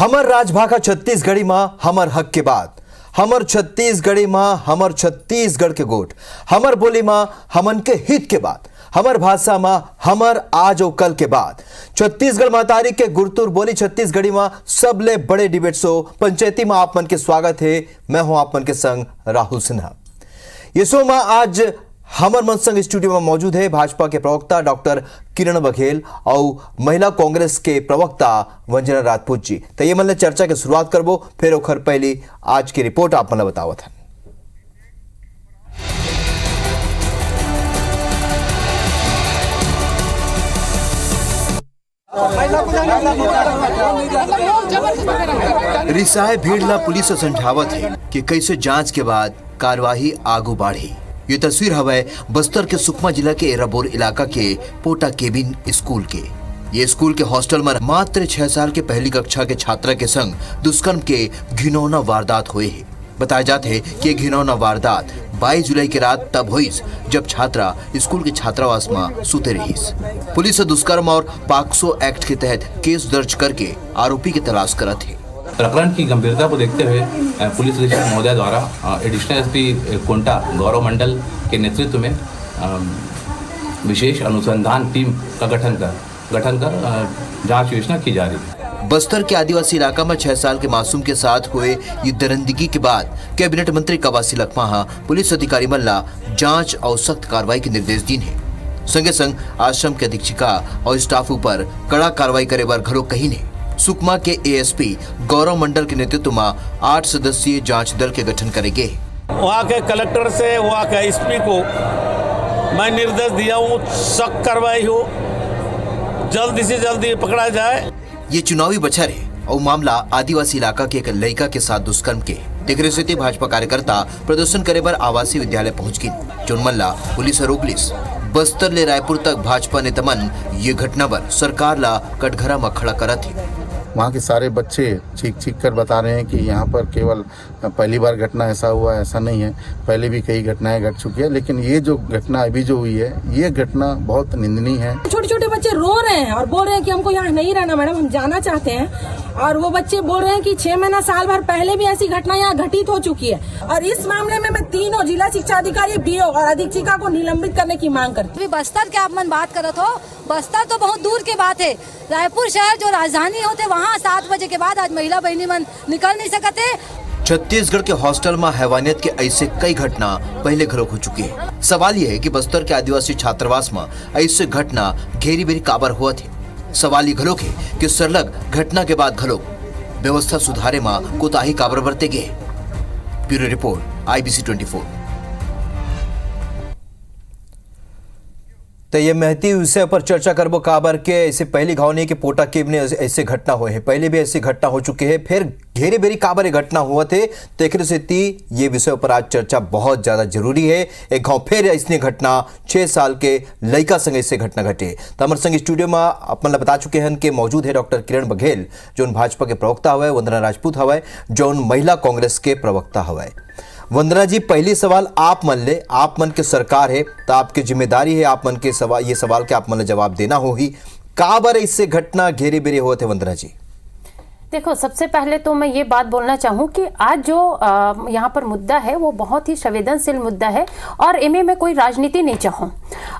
हमर राजभाषा छत्तीसगढ़ी मां हमर हक के बात, हमर छत्तीसगढ़ी मां हमर छत्तीसगढ़ के गोट, हमर बोली मां हमन के हित के बात, हमर भाषा मां हमर आज और कल के बात। छत्तीसगढ़ महतारी के गुरतुर बोली छत्तीसगढ़ी मां सबले बड़े डिबेट शो पंचायती मां आप मन के स्वागत है। मैं हूं आप मन के संग राहुल सिन्हा। ये शो मां आज हमर मन संग स्टूडियो में मौजूद है भाजपा के प्रवक्ता डॉक्टर किरण बघेल और महिला कांग्रेस के प्रवक्ता वंजना राजपूत जी। तो ये मन चर्चा के शुरुआत करबो, फिर ओखर पहली आज की रिपोर्ट आप मन बतावत है। रिसाए भीड़ला पुलिस समझावत है कि कैसे जांच के बाद कार्यवाही आगू बढ़ी। ये तस्वीर हवे बस्तर के सुकमा जिला के एराबोर इलाका के पोटा केबिन स्कूल के। ये स्कूल के हॉस्टल में मात्र 6 साल के पहली कक्षा के छात्रा के संग दुष्कर्म के घिनौना वारदात हुए है। बताया जाता है कि ये घिनौना वारदात 22 जुलाई की रात तब हुई जब छात्रा स्कूल के छात्रावास में सुते रही। पुलिस दुष्कर्म और पाक्सो एक्ट के तहत केस दर्ज करके आरोपी की तलाश करत है। प्रकरण की गंभीरता को देखते हुए पुलिस अधीक्षक महोदय द्वारा एडिशनल एसपी कोंटा गौरव मंडल के नेतृत्व में विशेष अनुसंधान टीम का गठन कर जांच योजना की जा रही है। बस्तर के आदिवासी इलाका में 6 साल के मासूम के साथ हुए ये दरिंदगी के बाद कैबिनेट मंत्री कवासी लखमा पुलिस अधिकारी मल्ला जांच और सख्त कार्रवाई के निर्देश दी है। संगे संग आश्रम के अधीक्षिका और स्टाफ ऊपर कड़ा कार्रवाई करे बार घरों कहीं ने सुकमा के एएसपी गौरव मंडल के नेतृत्व में 8 सदस्यीय जांच दल के गठन करेंगे। वहाँ के कलेक्टर से वहाँ के एसपी को मैं निर्देश दिया हूँ, सख्त कार्रवाई हो, जल्दी से जल्दी पकड़ा जाए। ये चुनावी बछर है और मामला आदिवासी इलाका के एक लड़का के साथ दुष्कर्म के देखने से भाजपा कार्यकर्ता प्रदर्शन करे पर आवासीय विद्यालय पहुंच गई। चुनमल्ला पुलिस रोक लिस बस्तर ले रायपुर तक भाजपा ने तमन ये घटना पर सरकार ला कटघरा में खड़ा करत है। वहाँ के सारे बच्चे चीख कर बता रहे हैं कि यहाँ पर केवल पहली बार घटना ऐसा हुआ, ऐसा नहीं है, पहले भी कई घटनाएं घट चुकी है, लेकिन ये जो घटना अभी जो हुई है ये घटना बहुत निंदनीय है। छोटे छोटे बच्चे रो रहे हैं और बोल रहे हैं कि हमको यहाँ नहीं रहना मैडम, हम जाना चाहते हैं। और वो बच्चे बोल रहे हैं कि 6 महीना साल भर पहले भी ऐसी घटना यहाँ घटित हो चुकी है और इस मामले में मैं तीनों जिला शिक्षा अधिकारी बीओ और अधीक्षिका को निलंबित करने की मांग करती हूँ। बस्तर के आप मन बात करत हो, बस्तर तो बहुत दूर की बात है। रायपुर शहर जो राजधानी होते वहाँ 7 बजे के बाद आज महिला बहनी मन निकल नहीं सकते। छत्तीसगढ़ के हॉस्टल में हैवानियत के ऐसे कई घटना पहले घरों हो चुकी है। सवाल यह है कि बस्तर के आदिवासी छात्रावास में ऐसे घटना घेरी बेरी काबर हुआ थे। सवाल ये घलोक है कि सरलग घटना के बाद घलोक व्यवस्था सुधारे में कोताही काबर बरते गए। Bureau report IBC 24। तो ये महती विषय पर चर्चा करबो काबर के ऐसे पहली घाव नहीं कि पोटा केब ने ऐसे घटना हुए हैं, पहले भी ऐसी घटना हो चुके हैं, फिर घेरे बेरी काबर घटना हुआ थे। तो से ये विषय पर आज चर्चा बहुत ज्यादा जरूरी है। एक गाँव फिर ऐसी घटना 6 साल के लड़का संग ऐसे घटना घटे। तो हमारे संग स्टूडियो में अपन बता चुके हैं कि मौजूद है डॉक्टर किरण बघेल जो भाजपा के प्रवक्ता हवे, वंदना राजपूत हवे जो महिला कांग्रेस के प्रवक्ता हवे। वंदना जी, पहली सवाल आप मन के सरकार है तो आपकी जिम्मेदारी है आप मन के सवाल के आप मन जवाब देना होगी। काबर इससे घटना घेरे बेरे हुए थे वंदना जी? देखो, सबसे पहले तो मैं ये बात बोलना चाहूँ कि आज जो यहाँ पर मुद्दा है वो बहुत ही संवेदनशील मुद्दा है और इनमें मैं कोई राजनीति नहीं चाहूँ।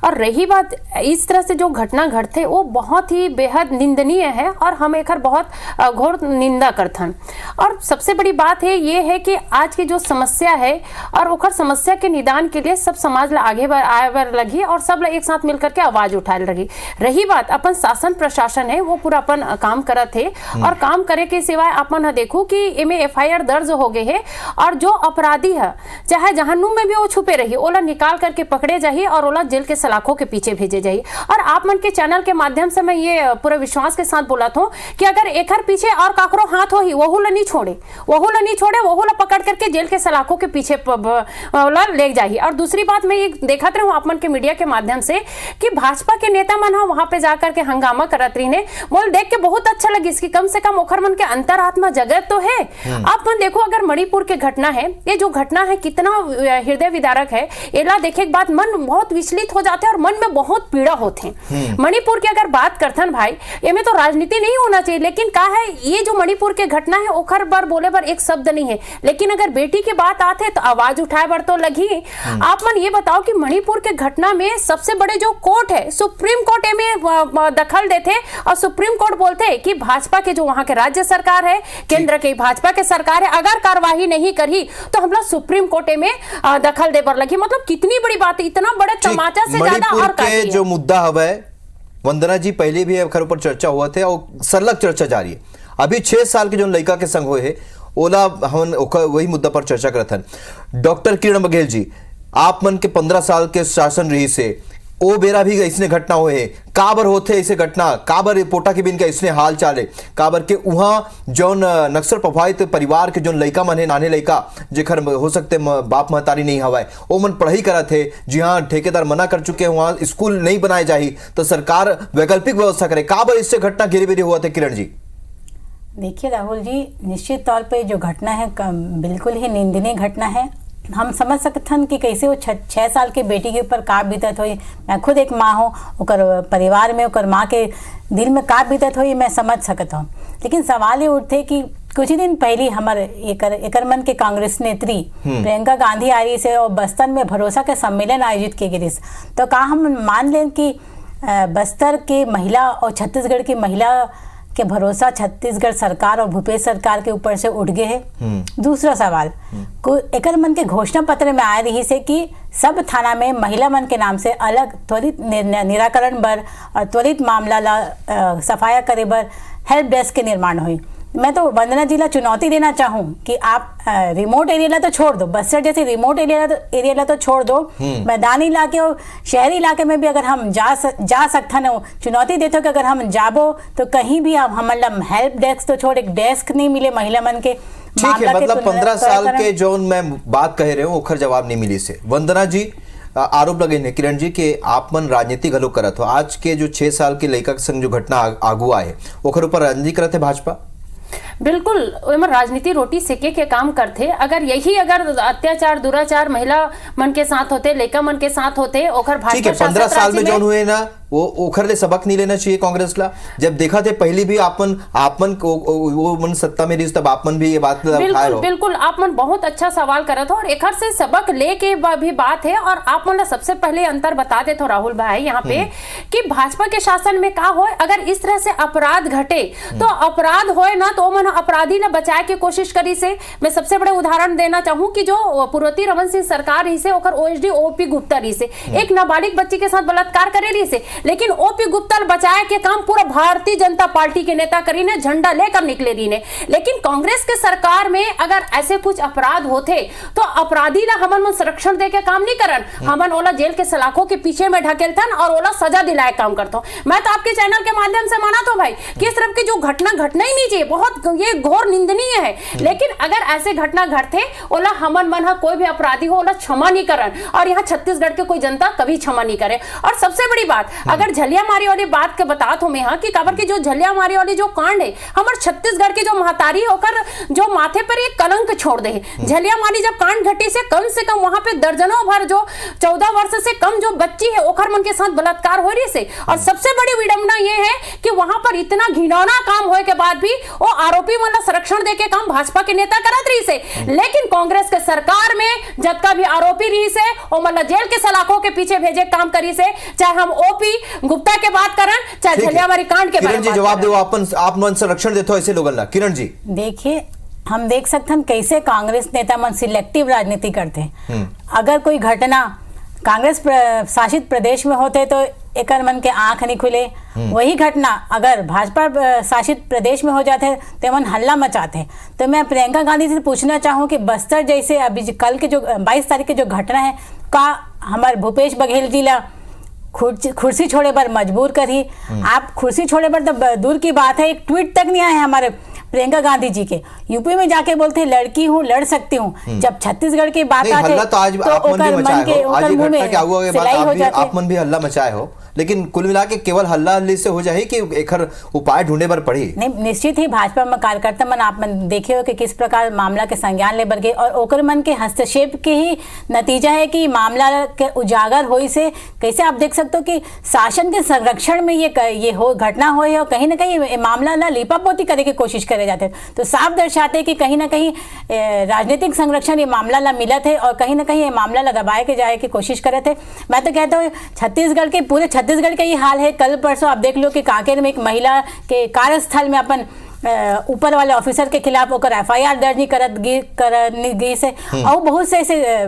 और रही बात इस तरह से जो घटना घटते वो बहुत ही बेहद निंदनीय है और हम एक बहुत घोर निंदा करथन। और सबसे बड़ी बात है ये है कि आज की जो समस्या है और ओखर समस्या के निदान के लिए सब समाज ला आगे आए लगी और सब ला एक साथ मिलकर के आवाज उठाए लगी। रही बात अपन शासन प्रशासन है वो पूरा अपन काम करत है और काम करे के सिवाय अपन देखो कि इमे FIR दर्ज हो गए है और जो अपराधी है चाहे जहन्नुम में भी वो छुपे रही ओला निकाल करके पकड़े जाही और ओला जेल के सलाखों के पीछे भेजे जाही। और आप मन के चैनल के माध्यम से मैं ये पूरे विश्वास के साथ बोला था कि अगर एकर पीछे और काकरो हाथ हो ही वहू ला नहीं छोड़े वहू ला पकड़ करके जेल के सलाखों के पीछे ले जाही। और दूसरी बात मैं ये देखत रहूं आप मन के मीडिया के माध्यम से कि भाजपा के नेता मन वहां पे जाकर के हंगामा करत रही ने, बोल देख के बहुत अच्छा लगी इसकी कम से कम ओखर मन के अंतरात्मा जगत तो है। आप मन देखो अगर मणिपुर के घटना है, ये जो घटना है कितना हृदय विदारक है। एला देखे के बाद मन बहुत विचलित हो जाते और मन में बहुत पीड़ा होते हैं। मणिपुर की अगर बात करथन भाई, एमे तो राजनीति नहीं होना चाहिए, लेकिन का है ये जो मणिपुर के घटना है ओखर बार बोले बार एक शब्द नहीं है, लेकिन अगर बेटी की बात आते तो आवाज उठाए बार तो लगी। आप मन ये बताओ कि मणिपुर के घटना में सबसे बड़े जो कोर्ट है सुप्रीम कोर्ट में दखल देते और सुप्रीम कोर्ट बोलते हैं कि भाजपा के जो वहां के राज्य सरकार है, केंद्र की भाजपा के सरकार है, अगर कार्रवाई नहीं करी तो हम लोग सुप्रीम कोर्ट में दखल दे पर लगी। मतलब कितनी बड़ी बात है, इतना बड़ा तमाचा से ज्यादा और के जो मुद्दा हवा है वंदना जी, पहले भी अखर ऊपर चर्चा हुआ थे और सरलग चर्चा जारी है। अभी 6 साल के जो लड़का के संग हुए है ओला हम वही मुद्दा पर चर्चा करत हन। डॉक्टर किरण बघेल जी, आप मन के 15 साल के शासन रही से ओ बेरा भी इसने घटना हुए है, काबर होते ऐसे घटना, काबर पोटा के बिन का इसने हाल चाले, काबर के वहां जौन नक्सल प्रभावित परिवार के जौन लड़का मन है, नाने लड़का जेखर हो सकते बाप महतारी नहीं हवाए, ओ मन पढ़ाई करा थे, जी हाँ ठेकेदार मना कर चुके हैं वहां स्कूल नहीं बनाए जाही तो सरकार वैकल्पिक व्यवस्था करे, काबर इससे घटना घेरे बेरे हुआ थे। किरण जी देखिए राहुल जी, निश्चित तौर पे जो घटना है बिल्कुल ही निंदनीय घटना है। हम समझ सकते हैं कि कैसे वो 6 साल के बेटी के ऊपर का बीतत हुई। मैं खुद एक माँ हूँ, ओकर परिवार में ओकर माँ के दिल में का बीतत हुई मैं समझ सकता हूँ। लेकिन सवाल ये उठते कि कुछ ही दिन पहले हमारे एकर मन के कांग्रेस नेत्री प्रियंका गांधी आ रही से और बस्तर में भरोसा के सम्मेलन आयोजित किए गए, तो का हम मान लें कि बस्तर के महिला और छत्तीसगढ़ की महिला के भरोसा छत्तीसगढ़ सरकार और भूपेश सरकार के ऊपर से उठ गए हैं। दूसरा सवाल, एकर मन के घोषणा पत्र में आ रही से कि सब थाना में महिला मन के नाम से अलग त्वरित निराकरण बर और त्वरित मामला ला सफाया करे बर हेल्प डेस्क के निर्माण हुई। मैं तो वंदना जी ला चुनौती देना चाहूँ कि आप रिमोट एरिया तो छोड़ दो, बस्तर जैसे रिमोट एरिया तो छोड़ दो, मैदानी इलाके और शहरी इलाके में भी अगर हम जा सकते हैं, चुनौती देते हो कि अगर हम जाबो तो कहीं भी हमारा हेल्प डेस्क तो छोड़ एक डेस्क नहीं मिले महिला मन के। ठीक है, मतलब 15 साल के जो मैं बात कह रहे हूँ ओखर जवाब नहीं मिली से। वंदना जी आरोप लगे ने किरण जी के आप मन राजनीति गलो करत हो, आज के जो 6 साल के लड़का के संग जो घटना आगू आए ओखर ऊपर राजनीति करते भाजपा? बिल्कुल, राजनीति रोटी सेके के काम करते। अगर यही अगर अत्याचार दुराचार महिला मन के साथ होते, लड़का मन के साथ होते, ओखर भाजपा ठीक है 15 साल में जो हुए ना वो ओखर ले सबक नहीं लेना चाहिए कांग्रेस ला। जब देखा थे पहली भी आपन वो मन सत्ता में रही तब आपन भी ये बात उठाए हो। बिल्कुल आप मन बहुत अच्छा सवाल करत हो और एखर से सबक ले के भी बात है। और आप मन सबसे पहले अंतर बता दे तो राहुल भाई यहाँ पे कि भाजपा के शासन में का हो, अगर इस तरह से अपराध घटे तो अपराध होए ना तो मन अपराधी ना बचाए के कोशिश करी से। मैं सबसे बड़े उदाहरण देना चाहूँ कि जो पूर्वती रमन सिंह सरकार रही से ओकर ओएसडी ओपी गुप्ता रही से एक नाबालिग बच्ची के साथ बलात्कार करे रही से, लेकिन ओपी गुप्ता बचाए के काम पूरा भारतीय जनता पार्टी के नेता करी ने, झंडा लेकर निकले रही ने। लेकिन कांग्रेस के सरकार में अगर ऐसे कुछ अपराध होते तो अपराधी ला हमन संरक्षण दे के काम नहीं करन, हमन ओला जेल के सलाखों के पीछे में ढकेलथन और ओला सजा दिलाए काम करता हूं। मैं तो आपके चैनल के माध्यम से माना तो भाई कि इस तरह की जो घटना घटना ही नहीं चाहिए, बहुत ये घोर निंदनीय है। लेकिन अगर ऐसे घटना घटते ओला हमन मन कोई भी अपराधी हो ओला क्षमा नहीं करन, और यहाँ छत्तीसगढ़ के कोई जनता कभी क्षमा नहीं करे। और सबसे बड़ी बात, अगर झलियामारी वाली बात के बता हूं मैं यहाँ की काबर की जो झलियामारी वाली जो कांड है हमारे छत्तीसगढ़ के जो महतारी होकर जो माथे पर एक कलंक छोड़ दे। झलियामारी जब कांड घटी से कम वहां पे दर्जनों भर जो 14 वर्ष से कम जो बच्ची है ओखर मन के साथ बलात्कार हो रही से। और सबसे बड़ी विडंबना ये है कि वहां पर इतना घिनौना काम होए के बाद भी वो आरोपी मतलब संरक्षण दे के काम भाजपा के नेता करत रही से। लेकिन कांग्रेस के सरकार में जब का भी आरोपी रही से वो मतलब जेल के सलाखों के पीछे भेजे काम करी से, चाहे हम ओपी गुप्ता के बात करन चाहे झलियावारी कांड के बारे में। किरण जी जवाब दो, आप मन संरक्षण देते हो ऐसे लोगन ला। किरण जी देखिए, हम देख सकते हैं कैसे कांग्रेस नेता मन सिलेक्टिव राजनीति करते हैं। अगर कोई घटना कांग्रेस शासित प्रदेश में होते तो एकर मन के आंख नहीं खुले, वही घटना अगर भाजपा शासित प्रदेश में हो जाते तो मन हल्ला मचाते। तो मैं प्रियंका गांधी से पूछना चाहूँ कि बस्तर जैसे अभी कल के जो 22 तारीख के जो घटना है का हमारे भूपेश बघेल जी ला कुर्सी छोड़े पर मजबूर करी। आप कुर्सी छोड़े पर तो दूर की बात है, एक ट्वीट तक नहीं आया हमारे प्रियंका गांधी जी के। यूपी में जाके बोलते हैं लड़की हूँ लड़ सकती हूँ, जब छत्तीसगढ़ की बात आती है तो आज आप मन भी मचाए हो, आज ये घटना क्या हुआ के बाद आप मन भी हल्ला मचाए हो। लेकिन कुल मिला के केवल हल्ला हल्ली से हो जाए कि एकर उपाय ढूंढे पर पड़ी। नहीं, निश्चित ही भाजपा में कार्यकर्ता मन आप मन देखे हो कि किस प्रकार मामला के संज्ञान ले बर गए और ओकर मन के हस्तक्षेप के ही नतीजा है कि मामला के उजागर होई से कैसे आप देख सकते हो कि शासन के संरक्षण में ये हो घटना हो और कहीं ना कहीं मामला ला लीपापोती करे की कोशिश करे जाते, तो साफ दर्शाते कि कहीं ना कहीं राजनीतिक संरक्षण ये मामला ला मिला थे और कहीं ना कहीं ये मामला ला दबाए के जाए की कोशिश करे थे। मैं तो कहता हूँ छत्तीसगढ़ के पूरे छत्तीसगढ़ का ये हाल है। कल परसों आप देख लो कि कांकेर में एक महिला के कार्यस्थल में अपन ऊपर वाले ऑफिसर के खिलाफ होकर FIR दर्ज नहीं करनी गई से और बहुत से ऐसे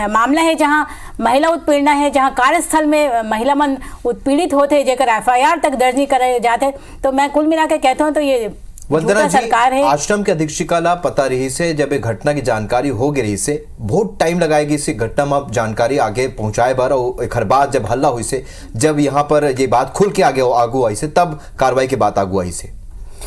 मामला है जहां महिला उत्पीड़ना है, जहां कार्यस्थल में महिला मन उत्पीड़ित होते जेकर FIR तक दर्ज नहीं करे जाते। तो मैं कुल मिला के कहता हूँ तो ये वंदना जी, सरकार है। आश्रम के अधीक्षिका ला पता रही से जब एक घटना की जानकारी हो गई से बहुत टाइम लगाएगी इसी घटना में जानकारी आगे पहुंचाए बार और एक बाद जब हल्ला हुई से जब यहाँ पर ये बात खुल के आगू आई से तब कार्रवाई की बात आगू आई से।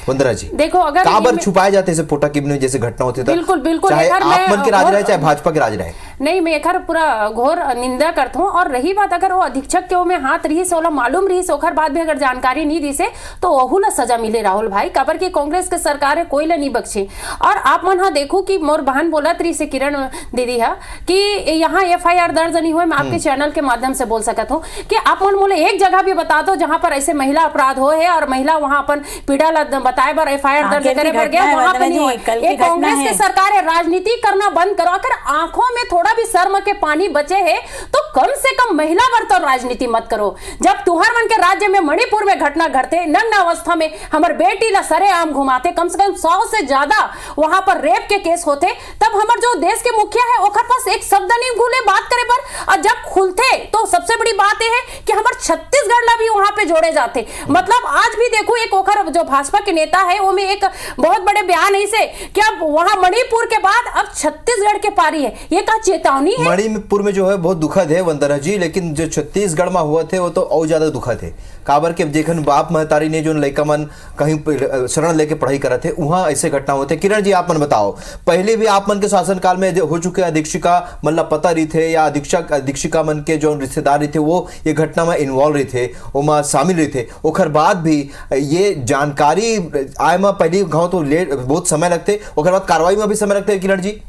वंदना जी देखो, अगर काबर छुपाए जाते जैसे पोटा किब में जैसे घटना होती था, बिल्कुल चाहे आप मन के राज रहे चाहे भाजपा के राज रहे, नहीं मैं एकर पूरा घोर निंदा करता हूँ। और रही बात अगर वो अधीक्षक के में हाथ रही से ओला मालूम रही से ओकर बाद भी अगर जानकारी नहीं दी से तो ओहू ला सजा मिले राहुल भाई, काबर की कांग्रेस के सरकार है कोई ला नहीं बख्शे। और आप मन हाँ देखो कि मोर बहन बोला रही से किरण दीदी है कि यहाँ FIR दर्ज नहीं हुए। मैं आपके चैनल के माध्यम से बोल सकता हूँ कि आप मन बोले एक जगह भी बता दो जहां पर ऐसे महिला अपराध हो है और महिला वहां अपन पीड़ा बताए बार FIR दर्ज करे पड़ गया, वहां पर नहीं हुए। कांग्रेस की सरकार है, राजनीति करना बंद करो। अगर आंखों में थोड़ा भी शर्म के पानी बचे है तो कम से कम महिला वर्ग तो राजनीति मत करो। जब तुहर मन के राज्य में मणिपुर में घटना घटते नग्न अवस्था में हमार बेटी ला सरेआम घुमाते, कम से कम 100 से ज्यादा वहां पर रेप के केस होते, तब हमार जो देश के मुखिया है ओकर पास एक शब्द नहीं खुले बात करे पर। और जब खुलते तो सबसे बड़ी बात यह है कि हमार छत्तीसगढ़ ला भी वहां पे जोड़े जाते। मतलब आज भी देखो एक ओकर जो भाजपा के नेता है वो में एक बहुत बड़े बयान है से कि अब वहां मणिपुर के बाद अब छत्तीसगढ़ के पारी है, ये का चेतावनी है। मणिपुर में जो है बहुत दुखद है वंदना जी, लेकिन जो छत्तीसगढ़ में हुआ थे वो तो और ज्यादा दुखद है। काबर के जेखन बाप महतारी ने जो लड़का मन कहीं शरण लेके पढ़ाई करा थे वहां ऐसे घटना होते। किरण जी आप मन बताओ, पहले भी आप मन के शासन काल में हो चुके अधीक्षिका मतलब पता रही थे या अधीक्षिका मन के जो रिश्तेदार थे वो ये घटना में इन्वॉल्व रहे थे, वो शामिल रहे थे, ओकर बाद भी ये जानकारी आए में पहली गाँव तो लेट बहुत समय लगते, ओकर बाद कार्रवाई में भी समय लगते है। किरण जी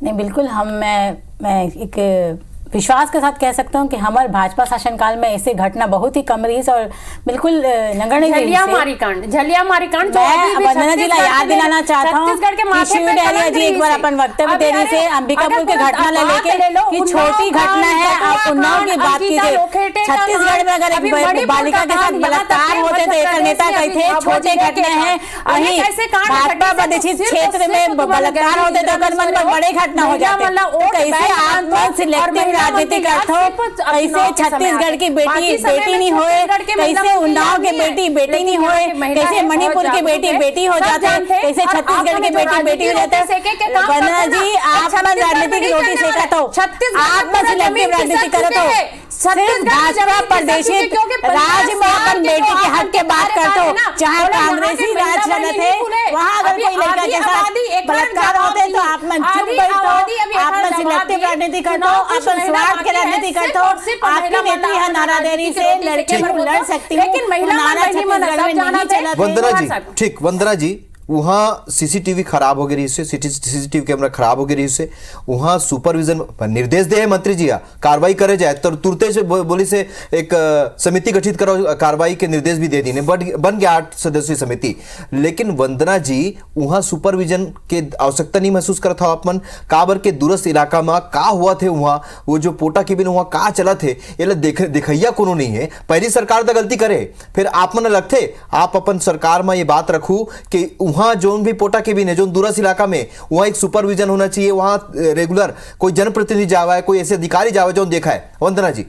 नहीं बिल्कुल, मैं एक विश्वास के साथ कह सकता हूं कि हमारे भाजपा शासनकाल में ऐसी घटना बहुत ही कम रही और बिल्कुल नगण्य झलियामारी कांड वंदना जी याद दिलाना चाहता हूँ कि शिव डहरिया जी एक बार अपन वक्तव्य दे रही से अंबिकापुर के घटना ले लेके कि छोटी घटना है, आप उन्नाव की बात कीजिए। छत्तीसगढ़ में अगर एक बालिका के साथ बलात्कार होते तो एक नेता कहते छोटे घटना है, वहीं भाजपा प्रादेशिक क्षेत्र में बलात्कार होते तो मन में बड़े घटना हो जाते। कैसे आप सिलेक्टिव राजनीति करते हो, कैसे छत्तीसगढ़ की बेटी नहीं होए, कैसे उन्नाव के बेटी नहीं होए, कैसे मणिपुर की बेटी हो जाते, कैसे छत्तीसगढ़ की बेटी हो जाते। वंदना जी आप राजनीतिक रोटी सेकते हो, आप सिलेक्टिव राजनीति करते हो, सिर्फ भाजपा प्रादेशिक राज्य में अपन बेटी के हक के बात करते हो, चाहे कांग्रेसी राज चलत है वहाँ अगर कोई लड़का के साथ बलात्कार होते तो आप मन चुप बैठो, आप मन सिलेक्टिव राजनीति करते हो, अपन स्वार्थ के राजनीति करते हो। आपकी नेता है नारादेरी से लड़के पर लड़ सकती है, लेकिन महिला वंदना जी ठीक, वंदना जी वहाँ सीसीटीवी खराब हो गई, सीसीटीवी कैमरा खराब हो गई से वहाँ सुपरविजन निर्देश दे मंत्री जी कार्रवाई करे जाए तो तुरते से बोली से एक समिति गठित करो, कार्रवाई के निर्देश भी दे दी, बन गया 8 सदस्यीय समिति। लेकिन वंदना जी वहाँ सुपरविजन के आवश्यकता नहीं महसूस करता आप मन, काबर के दूरस्थ इलाका में का हुआ थे वहाँ वो जो पोटा केबिन वहाँ का चला थे ये दिखैया कोनो नहीं है। पहली सरकार तो गलती करे फिर आप मन लगते आप अपन सरकार में ये बात रखू कि वहाँ जो भी पोटा केबिन है जो दूरस्थ इलाका में वहाँ एक सुपरविजन होना चाहिए, वहाँ रेगुलर कोई जनप्रतिनिधि जावा है, कोई ऐसे अधिकारी जावा जो देखा है। वंदना जी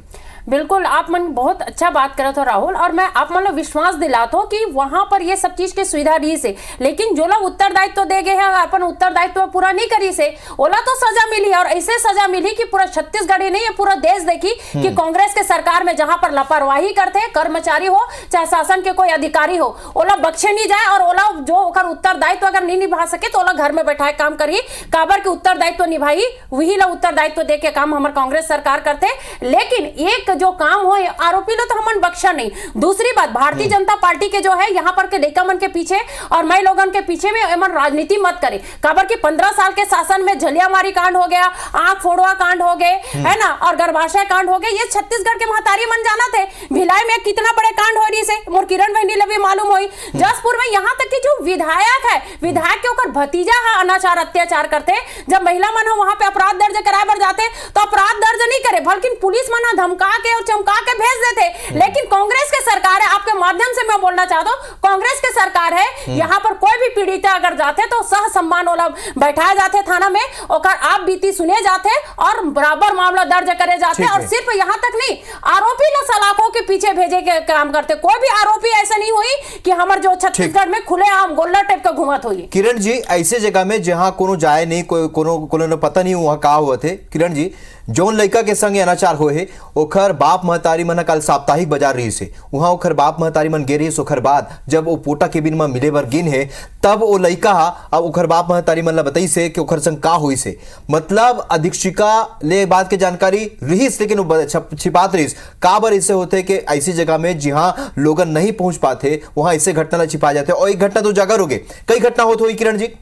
बिल्कुल आप मन बहुत अच्छा बात करे तो राहुल, और मैं आप मन विश्वास दिलाता हूँ कि वहां पर ये सब चीज की सुविधा रही से, लेकिन जो लोग उत्तरदायित्व दे गए हैं अपन उत्तरदायित्व पूरा नहीं करी से ओला तो सजा मिली, और ऐसे सजा मिली कि पूरा छत्तीसगढ़ ही नहीं ये पूरा देश देखी कि कांग्रेस के सरकार में जहां पर लापरवाही करते हैं कर्मचारी हो चाहे शासन के कोई अधिकारी हो ओला बख्शे नहीं जाए, और ओला जो उत्तरदायित्व अगर नहीं निभा सके तो ओला घर में बैठाए काम करिए। काबर के उत्तरदायित्व निभाई वही ला उत्तरदायित्व दे के काम हमारे कांग्रेस सरकार करते। लेकिन एक जो काम हो आरोपी लो तो हमन बख्शा नहीं। दूसरी बात, भारतीय जनता पार्टी के जो है यहाँ पर के लड़का मन के पीछे और मैं लोगन के पीछे में एमन राजनीति मत करे। काबर की 15 साल के शासन में झलियामारी कांड हो गया, आंख फोड़वा कांड हो गए, है ना, और गर्भाशय कांड हो गए। ये छत्तीसगढ़ के महतारी मन जाना थे भिलाई में कितना बड़े कांड हो रही से मोर किरण बहनी ले भी मालूम हुई। जसपुर में यहाँ तक कि जो विधायक है, विधायक के ऊपर भतीजा है अनाचार अत्याचार करते, जब महिला मन वहां पे अपराध दर्ज कराए बर जाते तो अपराध दर्ज नहीं करे बल्कि पुलिस मन धमका के और चमका के भेज देते। लेकिन कांग्रेस के सरकार है, आपके माध्यम से मैं बोलना चाहता हूँ, कांग्रेस के सरकार है, यहाँ पर कोई भी पीड़िता अगर जाते तो सह सम्मान वाला बैठाया जाते थाना में, और आप बीती सुने जाते और बराबर मामला दर्ज करे जाते। और सिर्फ यहाँ तक नहीं, आरोपी लोग सलाखों के पीछे भेजे के काम करते। कोई भी आरोपी ऐसा नहीं हुई कि हमारे जो छत्तीसगढ़ में खुलेआम गोल्ला टाइप का घुमत हुई। किरण जी, ऐसे जगह में जहां कोनो जाए नहीं, कोनो पता नहीं वहां का हुआ थे। किरण जी, जौन लड़का के संग अनाचार होए ओखर बाप महतारी मन कल साप्ताहिक बाजार रही से, वहां ओखर बाप महतारी मन गे रही। ओखर बाद जब वो पोटा केबिन में मिले बर गिन है, तब वो लड़का अब ओखर बाप महतारी मन ला बताई से कि ओखर संग का हुई से। मतलब अधीक्षिका ले बात के जानकारी रहीस, लेकिन वो छिपात रहीस। का बर ऐसे होते कि ऐसी जगह में जहां लोग नहीं पहुंच पाते वहां ऐसे घटना ला छिपा जाते। और एक घटना तो जागर हो गए, कई घटना होती हुई। किरण जी,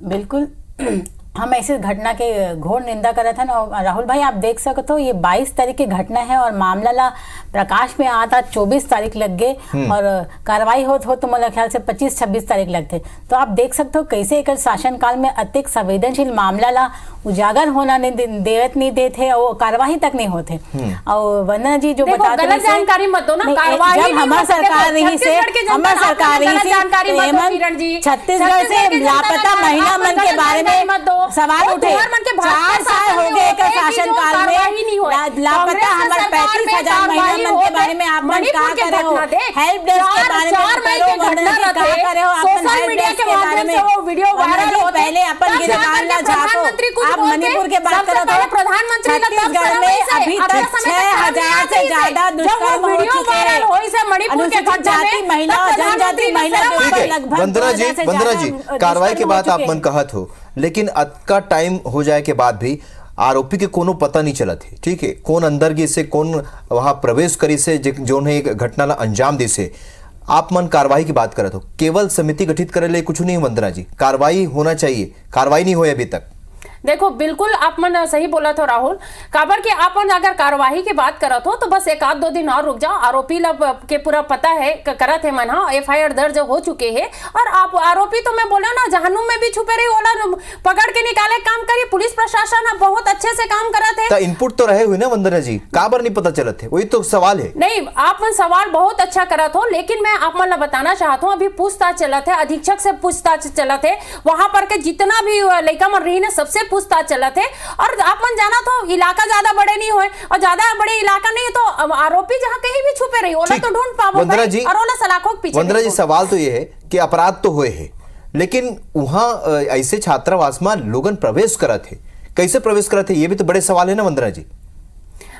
बिल्कुल हम ऐसी घटना के घोर निंदा करे थे ना राहुल भाई। आप देख सकते हो ये 22 तारीख की घटना है और मामला ला प्रकाश में आता 24 तारीख लग गए और कार्रवाई हो तो मेरे ख्याल से 25-26 तारीख लगते। तो आप देख सकते हो कैसे एक शासन काल में अत्यधिक संवेदनशील मामला ला उजागर होना देवत नहीं देते और कार्रवाई तक नहीं होते। और वंदना जी जो बताते गलत जानकारी मत दो ना, जब हमारी सरकार रही से छत्तीसगढ़ से लापता महिला मन के बारे में सवाल उठे। 4 साल हो गए का शासन काल में लापता हमारे 35,000 महिला मन के बारे में आप मन कहा कर रहे हो, हेल्प डेस्क के बारे में कहा कर रहे हो, अपन हेल्प डेस्क के बारे में वीडियो वायरल हो। पहले अपन गिरफ्तार ना झाको, आप मणिपुर के बात करो तो प्रधानमंत्री छत्तीसगढ़ में अभी तक 6,000 से ज्यादा दुष्कर्म हो चुके हैं। अनुसूचित जाति महिला और जनजाति महिला के ऊपर लगभग वंदना जी, कार्रवाई के बाद आप मन कहत हो, लेकिन अतका टाइम हो जाए के बाद भी आरोपी के कोनो पता नहीं चला थे। ठीक है, कौन अंदर गई से, कौन वहां प्रवेश करी से, जो ने घटना ला अंजाम दी से। आप मन कार्रवाई की बात करत हो, केवल समिति गठित करे ले कुछ नहीं। वंदना जी, कार्रवाई होना चाहिए, कार्रवाई नहीं हुई अभी तक। देखो बिल्कुल आप मन सही बोला था राहुल, काबर के आप अगर कार्यवाही की बात करत हो तो बस 1-2 दिन और रुक जाओ। आरोपी के पूरा पता है करत है मन, हाँ FIR दर्ज हो चुके हैं। और आप आरोपी तो मैं बोला ना जहन्नुम में भी छुपे रही, ओला पकड़ के निकाले काम करिए। पुलिस प्रशासन बहुत अच्छे से काम करत है। इनपुट तो रहे हुए ना वंदना जी, काबर नहीं पता चलत है, वही तो सवाल है। नहीं, आप मन सवाल बहुत अच्छा करत हो, लेकिन मैं आप मन बताना चाहता हूँ अभी पूछताछ चलत है, अधीक्षक से पूछताछ चलत है, वहां पर के जितना भी लड़का मन रही ना सबसे पूछताछ चला थे। और आप मन जाना तो इलाका ज्यादा बड़े नहीं हुए और ज्यादा बड़े इलाका नहीं तो आरोपी जहां कहीं भी छुपे रही ओला तो ढूंढ पाओ और ओला सलाखों के पीछे। वंदना जी, सवाल तो ये है कि अपराध तो हुए हैं, लेकिन वहां ऐसे छात्रावास में लोगन प्रवेश करत है, कैसे प्रवेश करत है, ये भी तो बड़े सवाल है ना वंदना जी।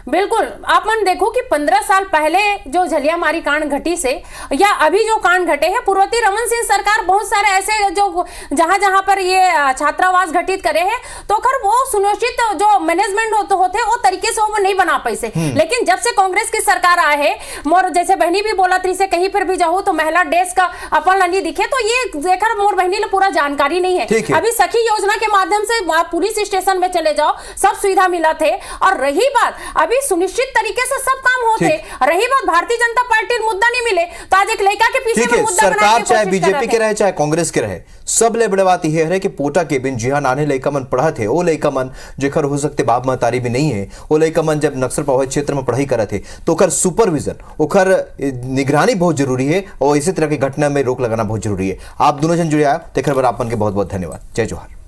बिल्कुल, आप मन देखो कि 15 साल पहले जो झलियामारी कांड घटी से या अभी जो कांड घटे हैं, पूर्वती रमन सिंह सरकार बहुत सारे ऐसे जो जहां पर ये छात्रावास घटित करे हैं तो खैर वो सुनिश्चित जो मैनेजमेंट होते वो तरीके से वो नहीं बना पाए। लेकिन जब से कांग्रेस की सरकार आए है, मोर जैसे बहनी भी बोला थी से कहीं पर भी जाऊँ तो महिला डेस्क का अपन नहीं दिखे, तो ये देखकर मोर बहनी ने पूरा जानकारी नहीं है। अभी सखी योजना के माध्यम से पुलिस स्टेशन में चले जाओ, सब सुविधा मिला थे। और रही बात सुनिश्चित तरीके से सब काम होते, रही बात भारतीय जनता पार्टी मुद्दा नहीं मिले तो आज एक लड़का के पीछे में मुद्दा सरकार चाहे बीजेपी के रहे चाहे कांग्रेस के रहे, सब ले बड़े बात यह है कि पोटा केबिन जी हाँ नाने लड़का मन पढ़ा थे, वो लड़का मन जेकर हो सकते बाप महतारी भी नहीं है, वो लड़का मन जब नक्सल प्रभावित क्षेत्र में पढ़ाई करे थे तो ओकर सुपरविजन, ओकर निगरानी बहुत जरूरी है और इसी तरह की घटना में रोक लगाना बहुत जरूरी है। आप दोनों जन जुड़े आए, तेखर बर आपन के बहुत बहुत धन्यवाद। जय जोहार।